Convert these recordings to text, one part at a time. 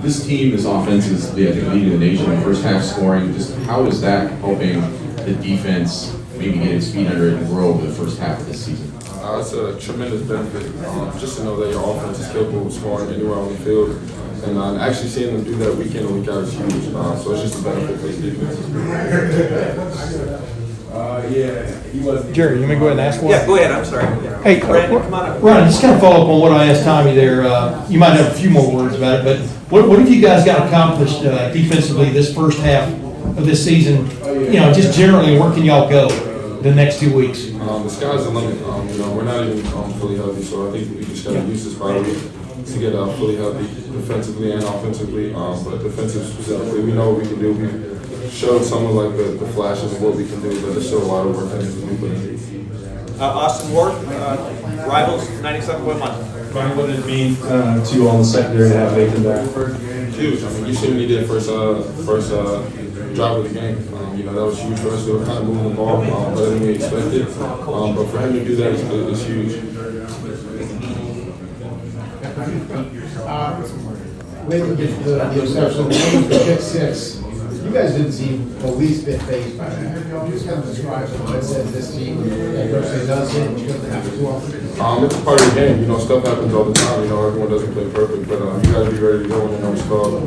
This team, this offense is leading the nation in first half scoring. Just how is that helping the defense maybe get its feet under it and grow over the first half of this season? It's a tremendous benefit just to know that your offense is capable of scoring anywhere on the field. And actually seeing them do that week in and week out is huge. So it's just a benefit for the defense. Jerry, you want me to go ahead and ask one? Yeah, go ahead. I'm sorry. Hey, Brandon, come on up. Ron, just kind of follow up on what I asked Tommy there. You might have a few more words about it, but what have you guys got accomplished defensively this first half of this season? You know, just generally, where can y'all go the next 2 weeks? The sky's the limit. We're not even fully healthy, so I think we just got to use this bye week to get fully healthy defensively and offensively. But defensive specifically, we know what we can do. We showed some of like the flashes of what we can do, but there's still a lot of work that needs to be put in. Austin Ward, Rivals 97.1. Brian, what did it mean to you all in the secondary to have Nathan back? Huge. I mean, you see what he did first drive of the game. That was huge for us. We were kind of moving the ball better than we expected. But for him to do that is huge. With the interception, the pick six, you guys didn't seem the least bit phased by that. Just kind of describe what said this team that Grossman does it, which doesn't happen too often. It's a part of the game. Stuff happens all the time. Everyone doesn't play perfect, but you got to be ready to go when the numbers call.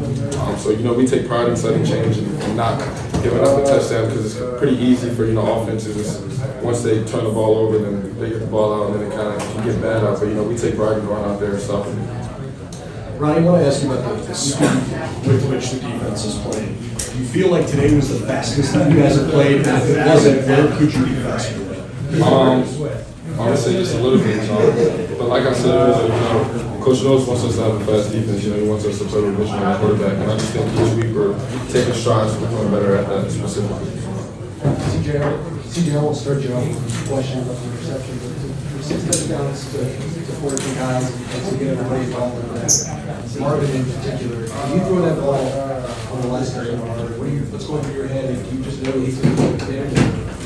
So we take pride in setting change and not giving up a touchdown because it's pretty easy for offenses. Once they turn the ball over, then they get the ball out, and then it kind of can get bad out. But we take pride in going out there and stopping it. Ronnie, I want to ask you about the speed with which the defense is playing. Do you feel like today was the fastest that you guys have played? And if it wasn't, where could you be faster? Honestly, just a little bit. But like I said earlier, Coach Knowles wants us to have a fast defense. He wants us to play with vision on the quarterback. And I just think each week we're taking strides and becoming better at that specifically. C.J., I won't start you off with a question about the reception, but for 6 touchdowns to 14 guys and to get everybody involved in that. Marvin in particular, when you throw that ball on the last drive, what's going through your head? And do you just know he's going to put it there to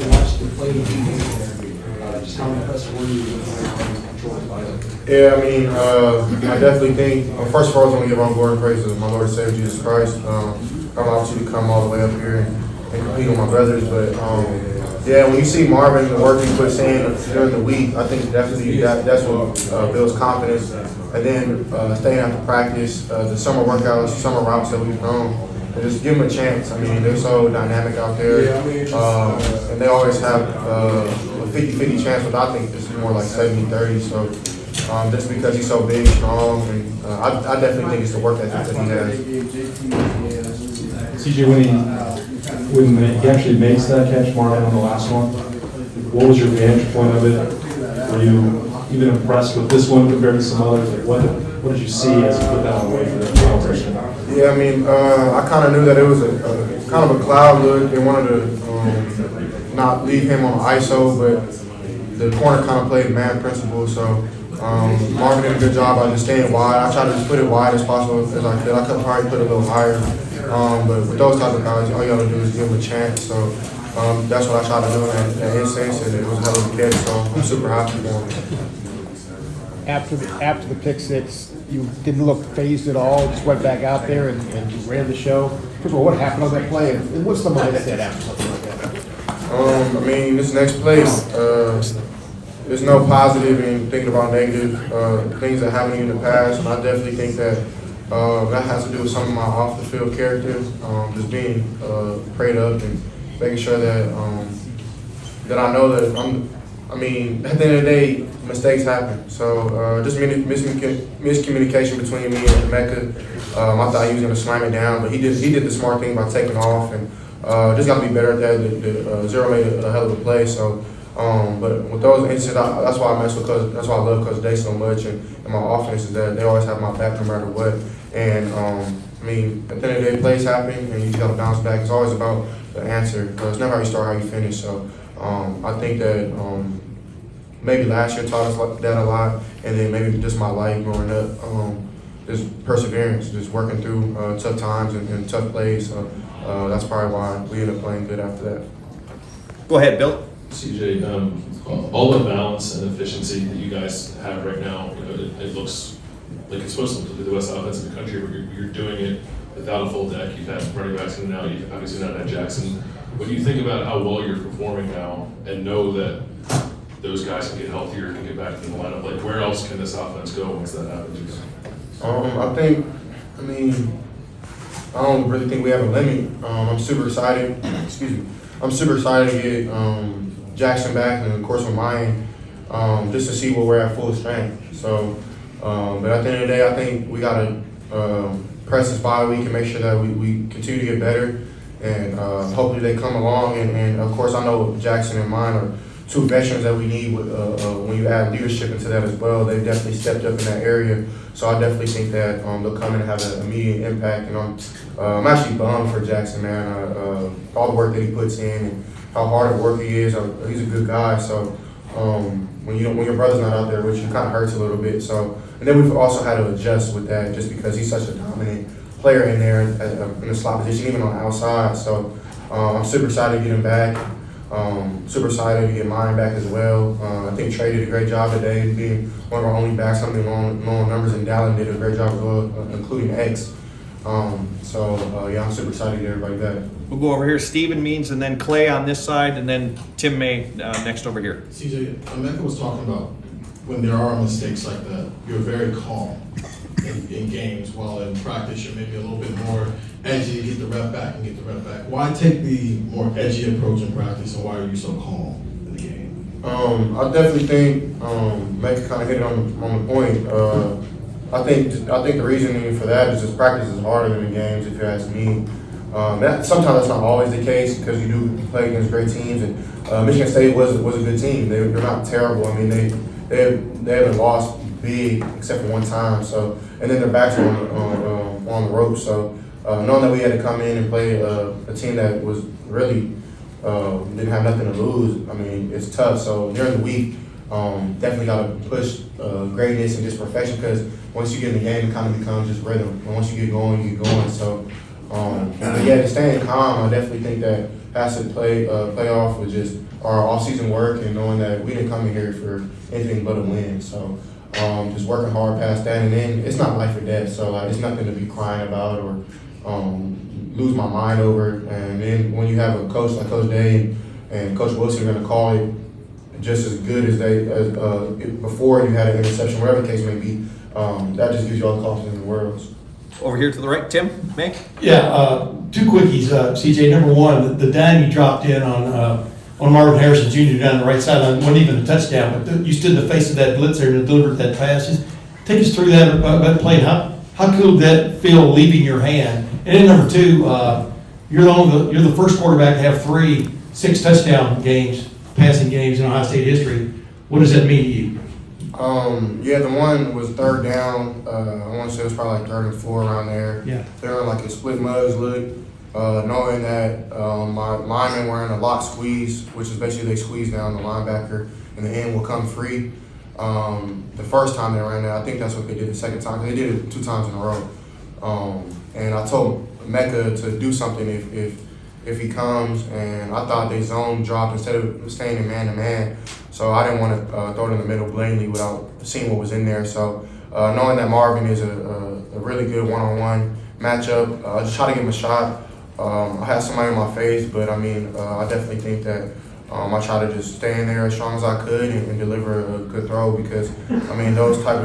watch the play he made there? Just how impressed were you with the control by it? Yeah, I definitely think, first of all, I was going to give all glory and praise to my Lord and Savior Jesus Christ. I'm obviously to come all the way up here and compete with my brothers, but yeah, when you see Marvin, the work he puts in during the week, I think definitely that's what builds confidence. And then staying after practice, the summer workouts, summer routes that we've known, and just give them a chance. They're so dynamic out there, and they always have a 50-50 chance, but I think it's more like 70-30. So just because he's so big, strong, and I definitely think it's the work ethic that he has. C.J., when he actually makes that catch, Marlon, on the last one, what was your vantage point of it? Were you even impressed with this one compared to some others? Like what did you see as you put that on the way for the celebration? Yeah, I kind of knew that it was a kind of a cloud look. They wanted to not leave him on ISO, but the corner kind of played man principle. So Marvin did a good job of just staying wide. I tried to just put it wide as possible as I could. I could probably put it a little higher. But with those type of guys, all you got to do is give them a chance. So that's what I tried to do in that instance, and it was a hell of a catch. So I'm super happy for him. After the pick six, you didn't look phased at all, just went back out there and you ran the show. First of all, what happened on that play, and what's the mindset after something like that? This next play, there's no positive in thinking about negative things that happened in the past, and I definitely think that that has to do with some of my off-the-field character, just being prayed up and making sure that that I know that at the end of the day, mistakes happen. So just miscommunication between me and Mecca. I thought he was going to slam it down, but he did the smart thing by taking off, and just got to be better at that. The Zero made a hell of a play. So, but with those instances, that's why I mess with that's why I love Coach Day so much, and my offense is that they always have my back no matter what. And at the end of the day, plays happen, and you just got to bounce back. It's always about the answer. It's never how you start, how you finish. So I think that maybe last year taught us that a lot, and then maybe just my life growing up, just perseverance, just working through tough times and tough plays. So that's probably why we ended up playing good after that. Go ahead, Bill. C.J., all the balance and efficiency that you guys have right now, it looks like it's supposed to be the best offense in the country, but you're doing it without a full deck. You've had running backs in and out. You've obviously not had Jackson. When you think about how well you're performing now and know that those guys can get healthier, can get back in the lineup, like where else can this offense go once that happens? I don't really think we have a limit. I'm super excited. Excuse me. I'm super excited to get Jackson back, and of course with mine, just to see where we're at full strength. So, but at the end of the day, I think we gotta press this bye week and make sure that we continue to get better, and hopefully they come along. And of course, I know Jackson and mine are two veterans that we need with, when you add leadership into that as well. They've definitely stepped up in that area. So I definitely think that they'll come in and have an immediate impact. And I'm actually bummed for Jackson, man. All the work that he puts in and how hard of work he is. He's a good guy. So when your brother's not out there, which you kind of hurts a little bit. So, and then we've also had to adjust with that just because he's such a dominant player in there in the slot position, even on the outside. So I'm super excited to get him back. Super excited to get mine back as well. I think Trey did a great job today, being one of our only backs, something long numbers, and Dallin did a great job as well, including X. Yeah, I'm super excited to get everybody back. We'll go over here, Steven Means, and then Clay on this side, and then Tim May next over here. C.J., Mecca was talking about when there are mistakes like that, you're very calm in games, while in practice you're maybe a little bit more edgy to get the rep back and get the rep back. Why take the more edgy approach in practice, and why are you so calm in the game? I definitely think Mecca kind of hit it on the point. I think the reasoning for that is just practice is harder than the games, if you ask me. Sometimes that's not always the case because you do play against great teams, and Michigan State was a good team. They're not terrible. I mean, they haven't lost big except for one time. So, and then their backs were on the ropes. So, knowing that we had to come in and play a team that was really didn't have nothing to lose, I mean, it's tough. So during the week, definitely got to push greatness and just perfection, because once you get in the game, it kind of becomes just rhythm. And once you get going, you get going. So, but yeah, to staying calm, I definitely think that has to play off with just our off-season work and knowing that we didn't come in here for anything but a win. So, just working hard past that, and then it's not life or death. So, like, it's nothing to be crying about or lose my mind over. And then when you have a coach like Coach Day and Coach Wilson are going to call it just as good as before you had an interception, whatever the case may be, that just gives you all the confidence in the world. Over here to the right, Tim May. Yeah, two quickies, CJ. Number one, the dime you dropped in on Marvin Harrison Jr. down the right sideline wasn't even a touchdown, but you stood in the face of that blitzer and delivered that pass. Just take us through that play. How cool did that feel leaving your hand? And then number two, you're the first quarterback to have 6 touchdown games, passing games in Ohio State history. What does that mean to you? Yeah, the one was third down. I want to say it was probably like 3rd and 4 around there. Yeah. They were like a split muzz look, knowing that my linemen were in a lock squeeze, which is basically they squeeze down the linebacker and the end will come free. The first time they ran that, I think that's what they did the second time. They did it 2 times in a row. And I told Mecca to do something if he comes, and I thought they zone dropped instead of staying in man-to-man. So I didn't want to throw it in the middle blatantly without seeing what was in there. So knowing that Marvin is a really good one-on-one matchup, I just try to give him a shot. I had somebody in my face, but I mean, I definitely think that I try to just stay in there as strong as I could and deliver a good throw, because, I mean, those type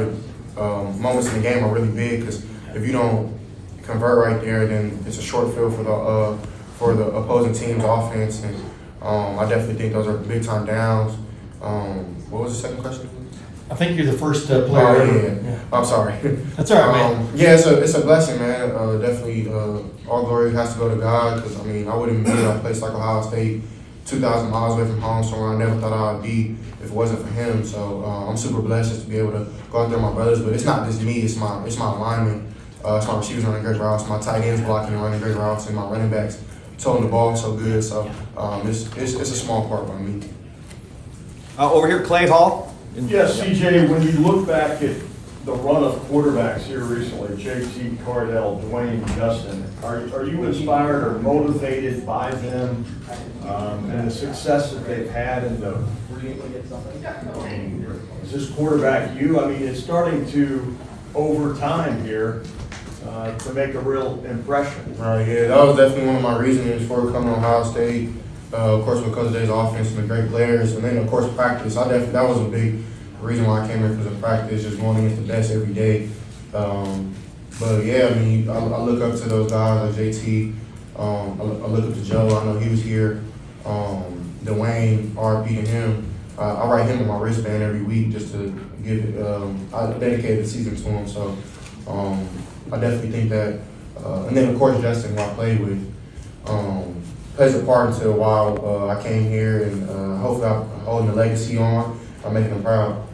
of moments in the game are really big, because if you don't convert right there, then it's a short field for the opposing team's offense, and I definitely think those are big-time downs. What was the second question? I think you're the first player ever. Yeah. I'm sorry. That's all right, man. Yeah, it's a blessing, man. Definitely, all glory has to go to God, because, I mean, I wouldn't be at a place like Ohio State, 2,000 miles away from home, somewhere I never thought I'd be if it wasn't for him. So I'm super blessed just to be able to go out there with my brothers. But it's not just me, it's my linemen. It's my receivers running great routes, my tight ends blocking and running great routes, and my running backs towing the ball so good. So it's a small part by me. Over here, Clay Hall. Yes, CJ, when you look back at the run of quarterbacks here recently, JT, Cardell, Dwayne, Justin, are you inspired or motivated by them and the success that they've had in the, I mean, is this quarterback you? I mean, it's starting to over time here to make a real impression. Right, yeah, that was definitely one of my reasons for coming to Ohio State. Of course, because of Day's offense and the great players, and then of course practice. That was a big reason why I came here, because of practice, just going against the best every day. But yeah, I mean, I look up to those guys like JT. I look up to Joe. I know he was here. Dwayne, RP to him. I write him on my wristband every week just to give it. I dedicated the season to him, so I definitely think that. And then of course Justin, who I played with, plays a part until a while. I came here, and hopefully I'm holding the legacy on. I'm making them proud.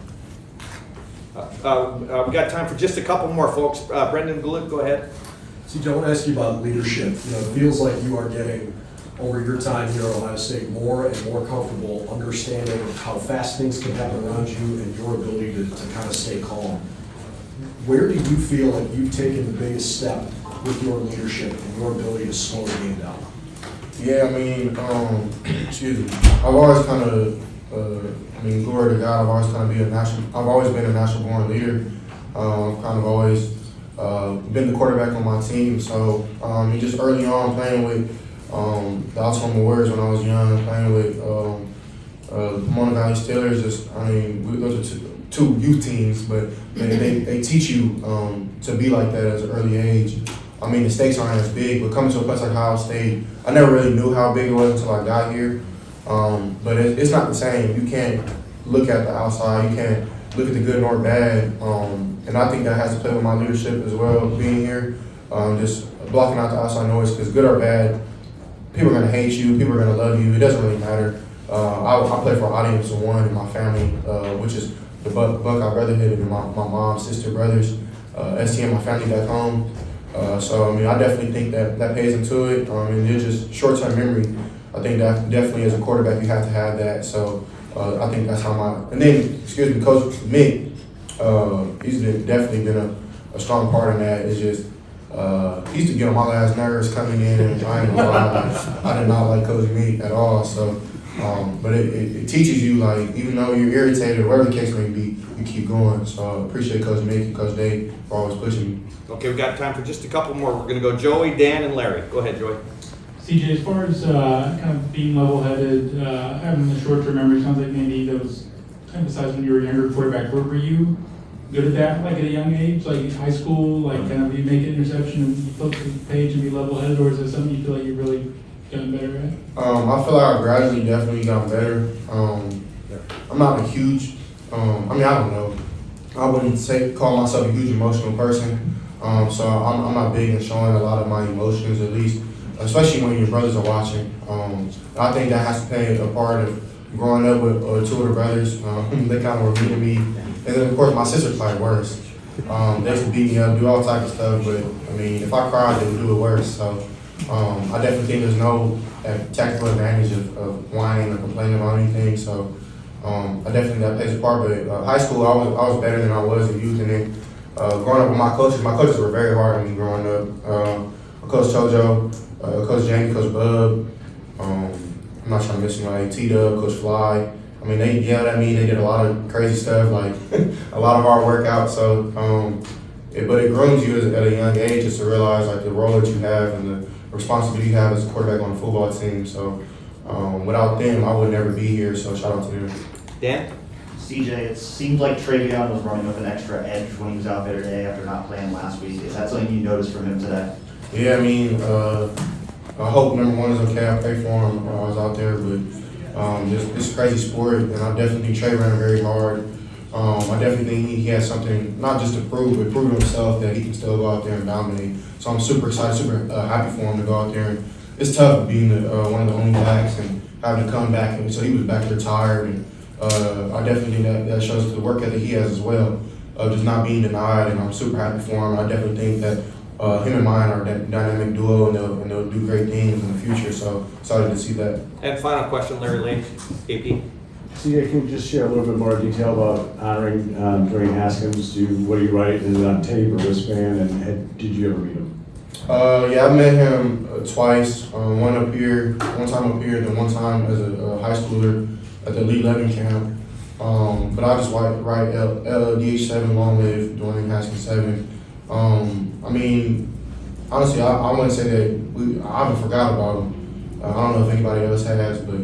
We've got time for just a couple more, folks. Brendan Gluck, go ahead. C.J., I want to ask you about leadership. It feels like you are getting, over your time here at Ohio State, more and more comfortable understanding how fast things can happen around you and your ability to kind of stay calm. Where do you feel like you've taken the biggest step with your leadership and your ability to slow the game down? Yeah, I mean, excuse me. I've always kind of, glory to God, I've always been a national born leader. Kind of always been the quarterback on my team. So, just early on playing with the Alabama Warriors when I was young, playing with Pomona Valley Steelers. Those are two youth teams, but they teach you to be like that at an early age. I mean, the stakes aren't as big, but coming to a place like Ohio State, I never really knew how big it was until I got here. But it's not the same. You can't look at the outside. You can't look at the good nor bad. And I think that has to play with my leadership as well, being here. Just blocking out the outside noise, because good or bad, people are going to hate you. People are going to love you. It doesn't really matter. I play for an audience of one in my family, which is the Buckeye Brotherhood, and my mom, sister, brothers, STM, my family back home. So, I definitely think that pays into it. And it's just short-term memory. I think that definitely as a quarterback, you have to have that. So, I think that's how and then, Coach Mick, he's definitely been a strong part in that. It's just, he used to get on my last nerves coming in, and I ain't gonna lie, I did not like Coach Mick at all. So, but it teaches you, like, even though you're irritated or whatever the case may be, you keep going. So I appreciate Coach Mick and Coach Dave for always pushing me. Okay, we've got time for just a couple more. We're going to go Joey, Dan, and Larry. Go ahead, Joey. CJ, as far as kind of being level-headed, having the short-term memory, sounds like maybe that was emphasized when you were a younger quarterback. Were you good at that, like at a young age, like in high school, like kind of you make an interception and flip the page and be level-headed, or is it something you feel like you've really gotten better at? I feel like I gradually definitely got better. I'm not a huge, I don't know. I wouldn't call myself a huge emotional person. So I'm not big in showing a lot of my emotions, at least, especially when your brothers are watching. I think that has to play a part of growing up with two of the brothers. They kind of were mean to me. And then, of course, my sister's probably worse. They used to beat me up, do all types of stuff, but, if I cried, they would do it worse. So I definitely think there's no tactical advantage of whining or complaining about anything. So I definitely that plays a part. But high school, I was better than I was in youth. And then growing up with my coaches were very hard on me growing up. Coach Chojo, Coach Jamie, Coach Bub. I'm not trying to miss anybody. T-Dub, Coach Fly. They yelled at me. They did a lot of crazy stuff, like a lot of hard workouts. So, but it grooms you at a young age just to realize like the role that you have and the responsibility you have as a quarterback on a football team. So, without them, I would never be here. So, shout out to them. Dan? CJ, it seemed like Travion was running with an extra edge when he was out there today after not playing last week. Is that something you noticed from him today? Yeah, I hope number one is okay. I pray for him while I was out there, but it's a crazy sport, and I definitely think Trey ran very hard. I definitely think he has something not just to prove, but prove to himself that he can still go out there and dominate. So I'm super excited, super happy for him to go out there. And it's tough being one of the only backs and having to come back. And so he was back there tired, and I definitely think that shows the work ethic he has as well, just not being denied. And I'm super happy for him. I definitely think that him and mine are that dynamic duo, and they'll do great things in the future. So excited to see that. And final question, Larry Lane, AP. CJ, can you just share a little bit more detail about honoring Dwayne Haskins? What do you write? Is it on tape or wristband? And did you ever meet him? Yeah, I met him twice. One time up here, then one time as a high schooler at the Elite 11 camp. But I just write DH7, long live Dwayne Haskins 7. I mean, honestly, I wouldn't say that I haven't forgot about him. I don't know if anybody else has, but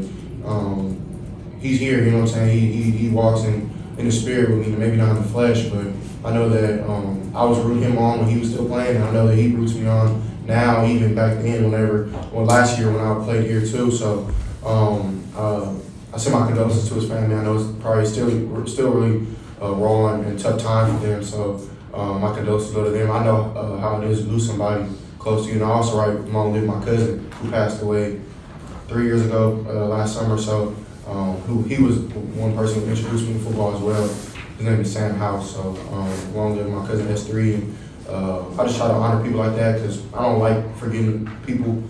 he's here. You know what I'm saying? He walks in the spirit with me, maybe not in the flesh, but I know that I was rooting him on when he was still playing, and I know that he roots me on now, even back then, last year when I played here too. So I send my condolences to his family. I know it's probably still really raw and tough time for them. So my condolences go to them. I know how it is to lose somebody close to you. And I also write long live my cousin who passed away 3 years ago last summer. So he was one person who introduced me to football as well. His name is Sam House. So long live my cousin S3. And I just try to honor people like that because I don't like forgetting people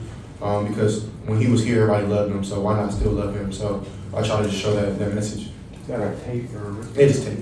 because when he was here, everybody loved him. So why not still love him? So I try to just show that message. Is that a tape or? It is tape.